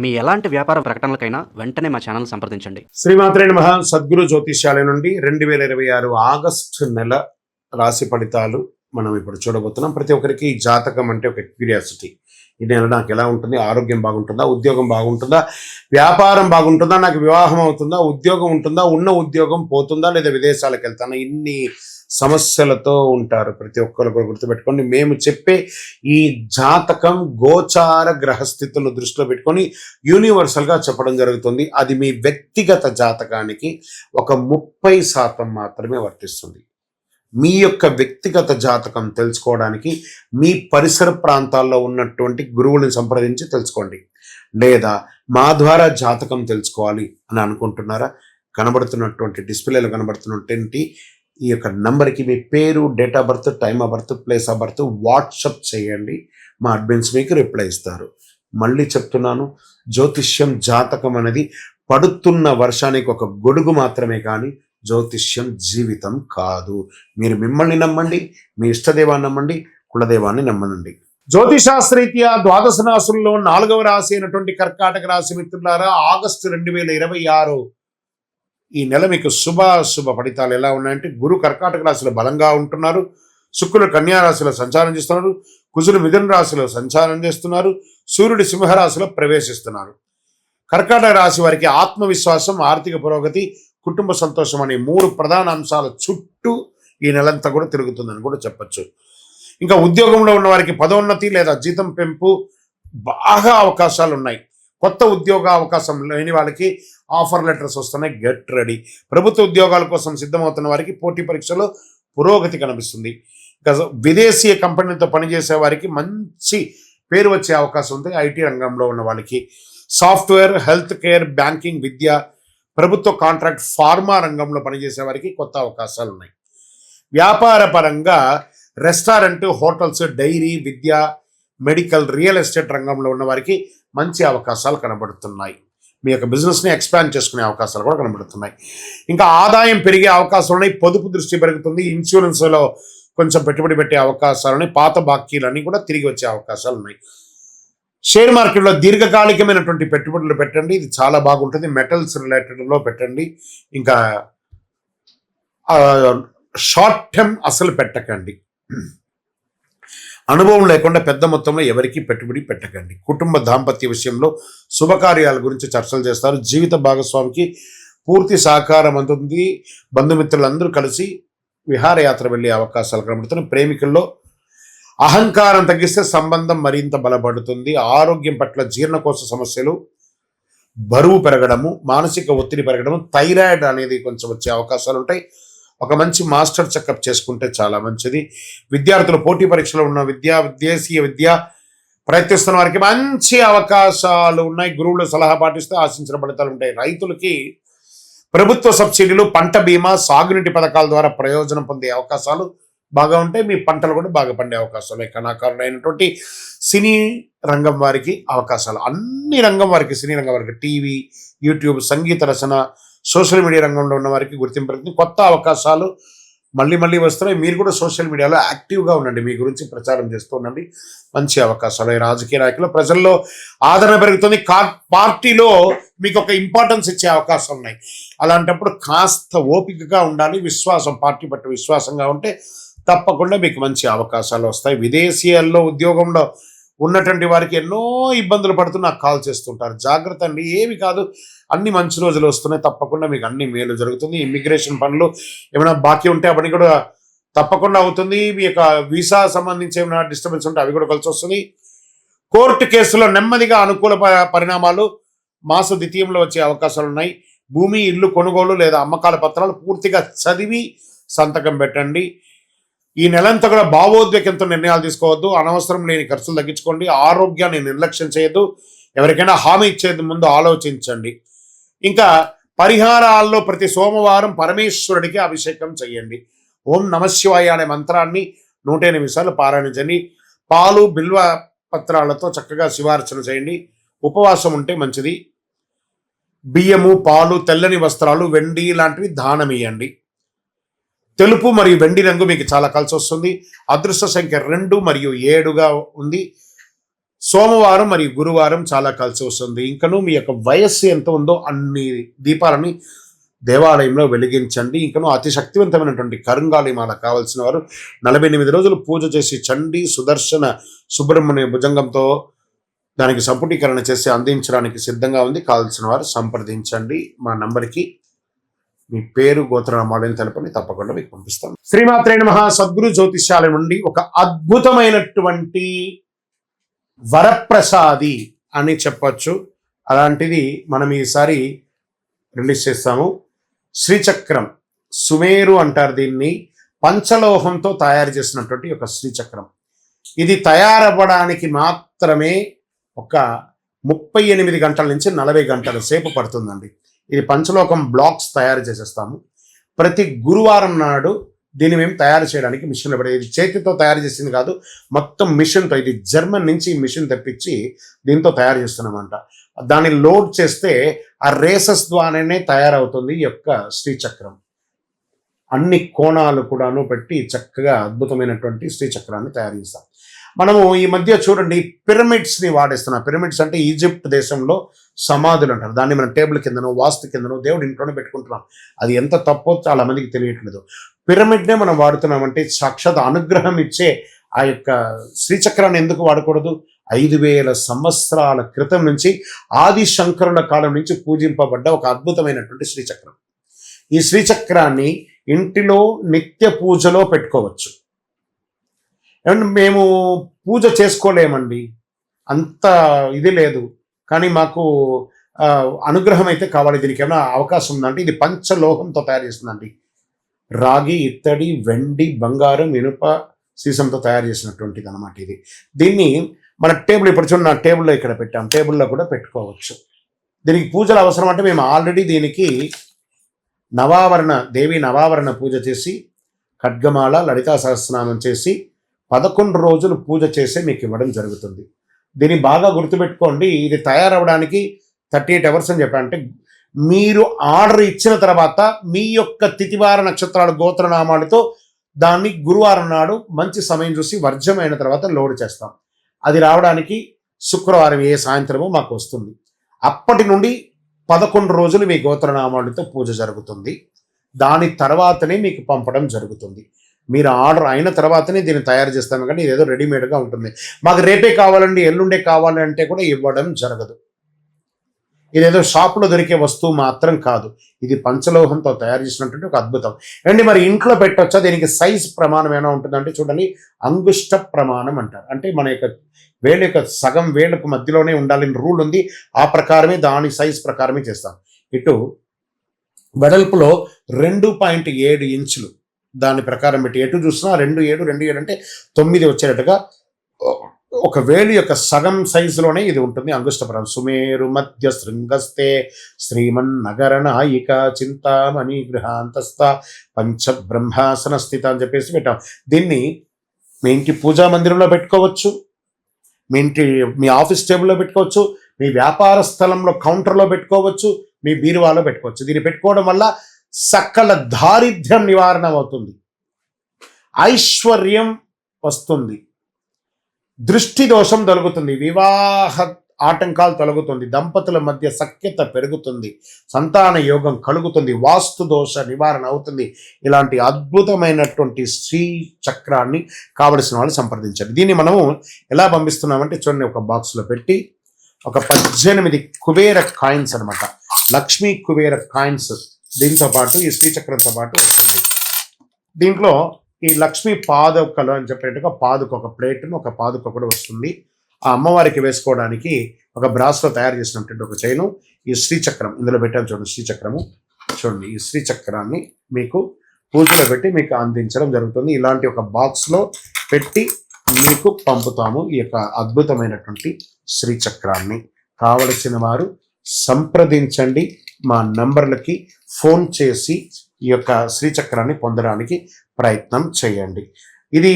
మీ ఎలాంటి వ్యాపార ప్రకటనలకైనా వెంటనే మా ఛానల్ సంప్రదించండి. శ్రీమాత్రే నమః. సద్గురు జ్యోతిష్యాలయం నుండి 2026 ఆగస్టు నెల రాశి ఫలితాలు మనం ఇప్పుడు చూడబోతున్నాం. ప్రతి ఒక్కరికి జాతకం అంటే ఒక క్యూరియాసిటీ. ఈ నెల నాకు ఎలా ఉంటుంది, ఆరోగ్యం బాగుంటుందా, ఉద్యోగం బాగుంటుందా, వ్యాపారం బాగుంటుందా, నాకు వివాహం అవుతుందా, ఉద్యోగం ఉంటుందా, ఉన్న ఉద్యోగం పోతుందా, లేదా విదేశాలకు వెళ్తానా, ఇన్ని సమస్యలతో ఉంటారు. ప్రతి ఒక్కరు కూడా గుర్తుపెట్టుకోండి, మేము చెప్పే ఈ జాతకం గోచార గ్రహస్థితులను దృష్టిలో పెట్టుకొని యూనివర్సల్గా చెప్పడం జరుగుతుంది. అది మీ వ్యక్తిగత జాతకానికి ఒక 30% మాత్రమే వర్తిస్తుంది. మీ యొక్క వ్యక్తిగత జాతకం తెలుసుకోవడానికి మీ పరిసర ప్రాంతాల్లో ఉన్నటువంటి గురువులను సంప్రదించి తెలుసుకోండి. లేదా మా ద్వారా జాతకం తెలుసుకోవాలి అని అనుకుంటున్నారా? కనబడుతున్నటువంటి డిస్ప్లేలో కనబడుతున్నటువంటి ఈ యొక్క నంబర్కి మీ పేరు, date of birth, time of birth, place of birth WhatsApp చేయండి. మా అడ్మిన్స్ మీకు రిప్లై ఇస్తారు. మళ్ళీ చెప్తున్నాను, జ్యోతిష్యం జాతకం అనేది పడుతున్న వర్షానికి ఒక గొడుగు మాత్రమే, కానీ జ్యోతిష్యం జీవితం కాదు. మీరు మిమ్మల్ని నమ్మండి, మీ ఇష్టదేవాన్ని నమ్మండి, కులదేవాన్ని నమ్మనండి. జ్యోతిశాస్త్రరీత్యా ద్వాదశ రాశుల్లో 4వ రాశి అయినటువంటి కర్కాటక రాశి మిత్రులారా, ఆగస్టు 2026 ఈ నెల మీకు శుభ ఫలితాలు ఎలా ఉన్నాయంటే, గురు కర్కాటక రాశిలో బలంగా ఉంటున్నారు, శుక్రుడు కన్యా రాశిలో సంచారం చేస్తున్నారు, కుజుడు మిథున రాశిలో సంచారం చేస్తున్నారు, సూర్యుడు సింహరాశిలో ప్రవేశిస్తున్నారు. కర్కాటక రాశి వారికి ఆత్మవిశ్వాసం, ఆర్థిక పురోగతి, కుటుంబ సంతోషం అనే 3 ప్రధాన అంశాల చుట్టూ ఈ నెలంతా కూడా తిరుగుతుందని కూడా చెప్పచ్చు. ఇంకా ఉద్యోగంలో ఉన్న వారికి పదోన్నతి లేదా జీతం పెంపు బాగా అవకాశాలు ఉన్నాయి. కొత్త ఉద్యోగ అవకాశం లేని వాళ్ళకి ఆఫర్ లెటర్స్ వస్తున్నాయి, గెట్ రెడీ. ప్రభుత్వ ఉద్యోగాల కోసం సిద్ధమవుతున్న వారికి పోటీ పరీక్షలో పురోగతి కనిపిస్తుంది. ఇంకా విదేశీయ కంపెనీలతో పనిచేసే వారికి మంచి పేరు వచ్చే అవకాశం ఉంది. ఐటీ రంగంలో ఉన్న వాళ్ళకి, సాఫ్ట్వేర్, హెల్త్ కేర్, బ్యాంకింగ్, విద్య, ప్రభుత్వ కాంట్రాక్ట్, ఫార్మా రంగంలో పనిచేసే వారికి కొత్త అవకాశాలు ఉన్నాయి. వ్యాపార పరంగా రెస్టారెంట్, హోటల్స్, డైరీ, విద్య, మెడికల్, రియల్ ఎస్టేట్ రంగంలో ఉన్న వారికి మంచి అవకాశాలు కనబడుతున్నాయి. మీ యొక్క బిజినెస్ని ఎక్స్పాండ్ చేసుకునే అవకాశాలు కూడా కనబడుతున్నాయి. ఇంకా ఆదాయం పెరిగే అవకాశాలు ఉన్నాయి. పొదుపు దృష్టి పెరుగుతుంది. ఇన్సూరెన్స్లో కొంచెం పెట్టుబడి పెట్టే అవకాశాలు ఉన్నాయి. పాత బాకీలన్నీ కూడా తిరిగి వచ్చే అవకాశాలు ఉన్నాయి. షేర్ మార్కెట్లో దీర్ఘకాలికమైనటువంటి పెట్టుబడులు పెట్టండి, ఇది చాలా బాగుంటుంది. మెటల్స్ రిలేటెడ్లో పెట్టండి. ఇంకా షార్ట్ టర్మ్ అసలు పెట్టకండి. అనుభవం లేకుండా పెద్ద మొత్తంలో ఎవరికి పెట్టుబడి పెట్టకండి. కుటుంబ దాంపత్య విషయంలో శుభకార్యాల గురించి చర్చలు చేస్తారు. జీవిత భాగస్వామికి పూర్తి సహకారం అందుతుంది. బంధుమిత్రులందరూ కలిసి విహారయాత్ర వెళ్ళే అవకాశాలు కనబడుతున్నాయి. ప్రేమికుల్లో అహంకారం తగ్గిస్తే సంబంధం మరింత బలపడుతుంది. ఆరోగ్యం పట్ల జీర్ణకోశ సమస్యలు, బరువు పెరగడము, మానసిక ఒత్తిడి పెరగడము, థైరాయిడ్ అనేది కొంచెం వచ్చే అవకాశాలు ఉంటాయి. ఒక మంచి మాస్టర్ చెకప్ చేసుకుంటే చాలా మంచిది. విద్యార్థులు పోటీ పరీక్షలో ఉన్న విదేశీయ విద్య ప్రయత్నిస్తున్న వారికి మంచి అవకాశాలు ఉన్నాయి. గురువుల సలహా పాటిస్తే ఆశించిన ఫలితాలు ఉంటాయి. రైతులకి ప్రభుత్వ సబ్సిడీలు, పంట బీమా, సాగునీటి పథకాల ద్వారా ప్రయోజనం పొందే అవకాశాలు బాగా ఉంటాయి. మీ పంటలు కూడా బాగా పండే అవకాశాలు. కళాకారులు అయినటువంటి సినీ రంగం వారికి అవకాశాలు, అన్ని రంగం వారికి, సినీ రంగం వారికి, టీవీ, యూట్యూబ్, సంగీత రచన, సోషల్ మీడియా రంగంలో ఉన్న వారికి గుర్తింపు, కొత్త అవకాశాలు మళ్ళీ వస్తున్నాయి. మీరు కూడా సోషల్ మీడియాలో యాక్టివ్గా ఉండండి, మీ గురించి ప్రచారం చేస్తూ ఉండండి. మంచి అవకాశాలు. రాజకీయ నాయకులు, ప్రజల్లో ఆదరణ పెరుగుతుంది. పార్టీలో మీకు ఒక ఇంపార్టెన్స్ ఇచ్చే అవకాశాలు ఉన్నాయి. అలాంటప్పుడు కాస్త ఓపికగా ఉండాలి. విశ్వాసం, పార్టీ పట్ల విశ్వాసంగా ఉంటే తప్పకుండా మీకు మంచి అవకాశాలు వస్తాయి. విదేశీయాల్లో ఉద్యోగంలో ఉన్నటువంటి వారికి ఎన్నో ఇబ్బందులు పడుతూ నాకు కాల్ చేస్తుంటారు. జాగ్రత్త అండి, ఏమి కాదు, అన్ని మంచి రోజులు వస్తున్నాయి. తప్పకుండా మీకు అన్ని మేలు జరుగుతుంది. ఇమ్మిగ్రేషన్ పనులు ఏమైనా బాకీ ఉంటే అవన్నీ కూడా తప్పకుండా అవుతుంది. మీ యొక్క వీసా సంబంధించి ఏమైనా డిస్టర్బెన్స్ ఉంటే అవి కూడా కలిసి వస్తుంది. కోర్టు కేసులో నెమ్మదిగా అనుకూల పరిణామాలు మాస ద్వితీయంలో వచ్చే అవకాశాలు ఉన్నాయి. భూమి, ఇల్లు కొనుగోలు లేదా అమ్మకాల పత్రాలు పూర్తిగా చదివి సంతకం పెట్టండి. ఈ నెలంతా కూడా భావోద్వేగంతో నిర్ణయాలు తీసుకోవద్దు. అనవసరం లేని ఖర్చులు తగ్గించుకోండి. ఆరోగ్యాన్ని నిర్లక్ష్యం చేయొద్దు. ఎవరికైనా హామీ ఇచ్చేది ముందు ఆలోచించండి. ఇంకా పరిహారాల్లో ప్రతి సోమవారం పరమేశ్వరుడికి అభిషేకం చేయండి. ఓం నమశివాయ అనే మంత్రాన్ని 108 సార్లు పారాయణించండి. పాలు, బిల్వ పత్రాలతో చక్కగా శివార్చన చేయండి. ఉపవాసం ఉంటే మంచిది. బియ్యము, పాలు, తెల్లని వస్త్రాలు, వెండి లాంటివి దానం ఇవ్వండి. తెలుపు మరియు వెండి రంగు మీకు చాలా కలిసి వస్తుంది. అదృష్ట సంఖ్య 2 మరియు 7గా ఉంది. సోమవారం మరియు గురువారం చాలా కలిసి వస్తుంది. ఇంకను మీ యొక్క వయస్సు ఎంత ఉందో అన్ని దీపాలని దేవాలయంలో వెలిగించండి. ఇంకను అతి శక్తివంతమైనటువంటి కరుంగాలి మాల కావలసిన వారు 48 రోజులు పూజ చేసి చండీ సుదర్శన సుబ్రహ్మణ్య భుజంగంతో దానికి సంపుటీకరణ చేసి అందించడానికి సిద్ధంగా ఉంది. కావాల్సిన వారు సంప్రదించండి. మా నంబర్కి మీ పేరు గోత్రనామాలను తెలపని తప్పకుండా మీకు పంపిస్తాం. శ్రీమాత్రే నమః. సద్గురు జ్యోతిష్యాలయం నుండి ఒక అద్భుతమైనటువంటి వరప్రసాది అని చెప్పచ్చు. అలాంటిది మనం ఈసారి రిలీజ్ చేస్తాము. శ్రీచక్రం, సుమేరు అంటారు దీన్ని. పంచలోహంతో తయారు చేసినటువంటి ఒక శ్రీచక్రం. ఇది తయారవ్వడానికి మాత్రమే ఒక 38 గంటల నుంచి 40 గంటల సేపు పడుతుందండి. ఇది పంచలోకం బ్లాక్స్ తయారు చేసేస్తాము. ప్రతి గురువారం నాడు దీన్ని మేము తయారు చేయడానికి మిషన్లో పడేది. ఇది చేతితో తయారు చేసింది కాదు, మొత్తం మిషన్తో. ఇది జర్మన్ నుంచి మిషన్ తెప్పించి దీంతో తయారు చేస్తున్నామంట. దాన్ని లోడ్ చేస్తే ఆ రేసెస్ ద్వారానే తయారవుతుంది ఈ యొక్క శ్రీచక్రం. అన్ని కోణాలు కూడాను పెట్టి చక్కగా అద్భుతమైనటువంటి శ్రీచక్రాన్ని తయారు చేస్తాం. మనము ఈ మధ్య చూడండి పిరమిడ్స్ని వాడేస్తున్నాం. పిరమిడ్స్ అంటే ఈజిప్ట్ దేశంలో సమాధులు అంటారు. దాన్ని మనం టేబుల్ కిందనో వాస్తు కిందనో దేవుడు ఇంట్లోనే పెట్టుకుంటున్నాం. అది ఎంత తప్పో చాలా మందికి తెలియట్లేదు. పిరమిడ్నే మనం వాడుతున్నామంటే సాక్షాత్ అనుగ్రహం ఇచ్చే ఆ యొక్క శ్రీచక్రాన్ని ఎందుకు వాడకూడదు? 5000 సంవత్సరాల క్రితం నుంచి ఆది శంకరుల కాలం నుంచి పూజింపబడ్డ ఒక అద్భుతమైనటువంటి శ్రీచక్రం. ఈ శ్రీచక్రాన్ని ఇంటిలో నిత్య పూజలో పెట్టుకోవచ్చు. ఏమంటే మేము పూజ చేసుకోలేమండి, అంత ఇది లేదు, కానీ మాకు అనుగ్రహం అయితే కావాలి. దీనికి ఏమైనా అవకాశం ఉందంటే ఇది పంచలోహంతో తయారు చేస్తుందండి. రాగి, ఇత్తడి, వెండి, బంగారం, ఇనుప, సీసంతో తయారు చేసినటువంటిది అనమాట ఇది. దీన్ని మన టేబుల్ ఇప్పుడు చూడండి, నా టేబుల్లో ఇక్కడ పెట్టాం, టేబుల్లో కూడా పెట్టుకోవచ్చు. దీనికి పూజలు అవసరం అంటే మేము ఆల్రెడీ దీనికి దేవి నవావరణ పూజ చేసి ఖడ్గమాల లలితా సహస్రనామం చేసి 11 రోజులు పూజ చేసి మీకు ఇవ్వడం జరుగుతుంది. దీన్ని బాగా గుర్తుపెట్టుకోండి. ఇది తయారవడానికి 38 అవర్స్ అని చెప్పారంటే మీరు ఆర్డర్ ఇచ్చిన తర్వాత మీ యొక్క తిథివార నక్షత్రాలు గోత్రనామాలతో దాన్ని గురువారం నాడు మంచి సమయం చూసి వర్జమైన తర్వాత లోడ్ చేస్తాం. అది రావడానికి శుక్రవారం సాయంత్రము మాకు వస్తుంది. అప్పటి నుండి 11 రోజులు మీ గోత్రనామాలతో పూజ జరుగుతుంది. దాని తర్వాతనే మీకు పంపడం జరుగుతుంది. మీరు ఆర్డర్ అయిన తర్వాతనే దీన్ని తయారు చేస్తాము, కానీ ఇదేదో రెడీమేడ్గా ఉంటుంది. మాకు రేపే కావాలండి, ఎల్లుండే కావాలంటే కూడా ఇవ్వడం జరగదు. ఇదేదో షాప్లో దొరికే వస్తువు మాత్రం కాదు. ఇది పంచలోహంతో తయారు చేసినటువంటి ఒక అద్భుతం. అండి మరి ఇంట్లో పెట్టొచ్చా? దీనికి సైజ్ ప్రమాణం ఏమైనా ఉంటుందంటే చూడండి, అంగుష్ట ప్రమాణం అంటారు. అంటే మన యొక్క వేళ్ళ యొక్క సగం వేళ్ళకు మధ్యలోనే ఉండాలని రూల్ ఉంది. ఆ ప్రకారమే దాని సైజ్ ప్రకారమే చేస్తాం. ఇటు వెడల్పులో 2.7 ఇంచులు దాని ప్రకారం పెట్టి ఎటు చూసినా 2.7 అంటే 9 వచ్చేటట్టుగా ఒక వేలు యొక్క సగం సైజులోనే ఇది ఉంటుంది. అంగుష్టపరం సుమేరు మధ్య శృంగస్తే శ్రీమన్ నగర నాయిక చింతామణి గృహాంతస్థ పంచబ్రహ్మాసన స్థిత అని చెప్పేసి పెట్టాం. దీన్ని మీ ఇంటి పూజా మందిరంలో పెట్టుకోవచ్చు, మీ ఆఫీస్ టేబుల్లో పెట్టుకోవచ్చు, మీ వ్యాపార స్థలంలో కౌంటర్లో పెట్టుకోవచ్చు, మీ బీరువాలో పెట్టుకోవచ్చు. దీన్ని పెట్టుకోవడం వల్ల సకల దారిద్ర్యం నివారణ అవుతుంది, ఐశ్వర్యం వస్తుంది, దృష్టి దోషం తొలగుతుంది, వివాహ ఆటంకాలు తొలగుతుంది, దంపతుల మధ్య సఖ్యత పెరుగుతుంది, సంతాన యోగం కలుగుతుంది, వాస్తు దోష నివారణ అవుతుంది. ఇలాంటి అద్భుతమైనటువంటి శ్రీ చక్రాన్ని కావలసిన వాళ్ళు సంప్రదించండి. దీన్ని మనము ఎలా పంపిస్తున్నామంటే చూడండి, ఒక బాక్స్లో పెట్టి ఒక 18 కుబేర కాయిన్స్ అనమాట, లక్ష్మీ కుబేర కాయిన్స్ దీంతో పాటు ఈ శ్రీచక్రంతో పాటు వస్తుంది. దీంట్లో ఈ లక్ష్మీ పాదుకలు అని చెప్పేట్టుగా పాదుక ఒక ప్లేట్ను ఒక పాదుక కూడా వస్తుంది. ఆ అమ్మవారికి వేసుకోవడానికి ఒక బ్రాస్లో తయారు చేసినటువంటి ఒక చైను, ఈ శ్రీచక్రం ఇందులో పెట్టాను చూడండి. శ్రీచక్రము చూడండి, ఈ శ్రీచక్రాన్ని మీకు పూజలో పెట్టి మీకు అందించడం జరుగుతుంది. ఇలాంటి ఒక బాక్స్లో పెట్టి మీకు పంపుతాము ఈ యొక్క అద్భుతమైనటువంటి శ్రీచక్రాన్ని. కావలసిన వారు సంప్రదించండి, మా నంబర్లకి ఫోన్ చేసి ఈ యొక్క శ్రీచక్రాన్ని పొందడానికి ప్రయత్నం చేయండి. ఇది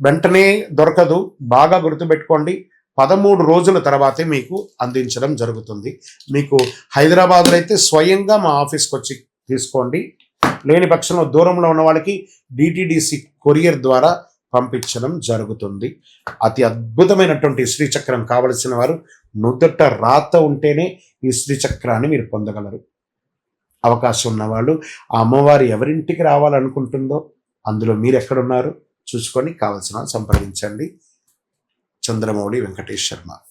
వెంటనే దొరకదు, బాగా గుర్తుపెట్టుకోండి. 13 రోజుల తర్వాతే మీకు అందించడం జరుగుతుంది. మీకు హైదరాబాద్లో అయితే స్వయంగా మా ఆఫీస్కి వచ్చి తీసుకోండి. లేని పక్షంలో దూరంలో ఉన్న వాళ్ళకి డిటిడిసి కొరియర్ ద్వారా పంపించడం జరుగుతుంది. అతి అద్భుతమైనటువంటి శ్రీచక్రం కావలసిన వారు నుదుట రాత ఉంటేనే ఈ శ్రీచక్రాన్ని మీరు పొందగలరు. అవకాశం ఉన్నవాళ్ళు ఆ అమ్మవారు ఎవరింటికి రావాలనుకుంటుందో అందులో మీరు ఎక్కడున్నారు చూసుకొని కావలసిన సంప్రదించండి. చంద్రమౌళి వెంకటేష్ శర్మ.